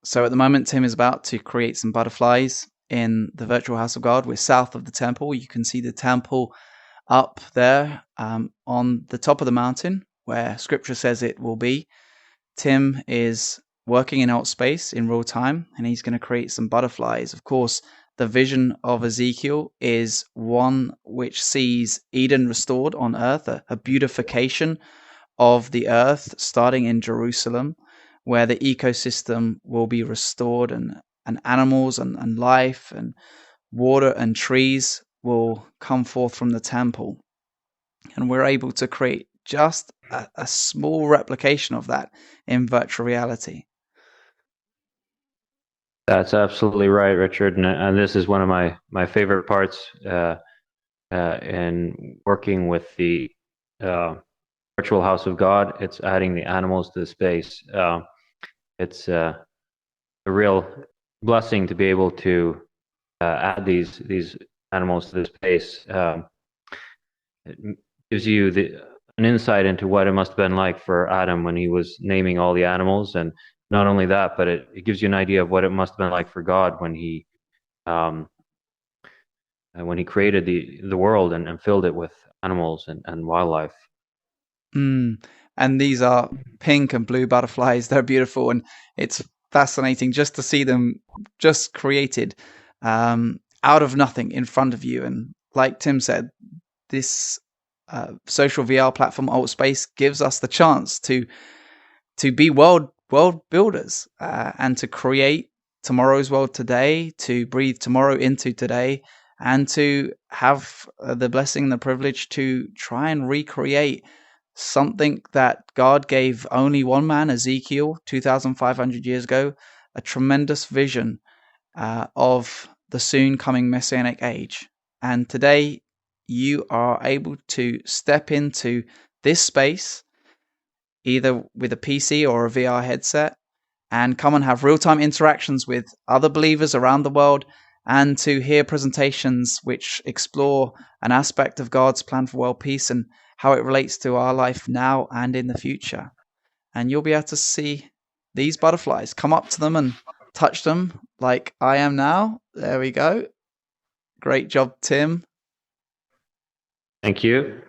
So at the moment, Tim is about to create some butterflies in the virtual house of God. We're south of the temple. You can see the temple up there on the top of the mountain where scripture says it will be. Tim is working in Altspace in real time, and he's going to create some butterflies. Of course, the vision of Ezekiel is one which sees Eden restored on earth, a beautification of the earth starting in Jerusalem, where the ecosystem will be restored, and animals and life and water and trees will come forth from the temple. And we're able to create just a small replication of that in virtual reality. That's absolutely right, Richard. And this is one of my favorite parts in working with the uh, virtual house of God. It's adding the animals to the space. It's a real blessing to be able to add these animals to the space. It gives you an insight into what it must have been like for Adam when he was naming all the animals, and not only that, but it gives you an idea of what it must have been like for God um, when he created the world and filled it with animals and wildlife. Mm. And these are pink and blue butterflies. They're beautiful, and it's fascinating just to see them just created out of nothing in front of you. And like Tim said, this social VR platform Altspace gives us the chance to be world builders and to create tomorrow's world today, to breathe tomorrow into today, and to have the blessing and the privilege to try and recreate something that God gave only one man, Ezekiel, 2,500 years ago, a tremendous vision of the soon coming messianic age. And today, you are able to step into this space, either with a PC or a VR headset, and come and have real time interactions with other believers around the world, and to hear presentations which explore an aspect of God's plan for world peace and how it relates to our life now and in the future. And you'll be able to see these butterflies, come up to them and touch them like I am now. There we go. Great job, Tim. Thank you.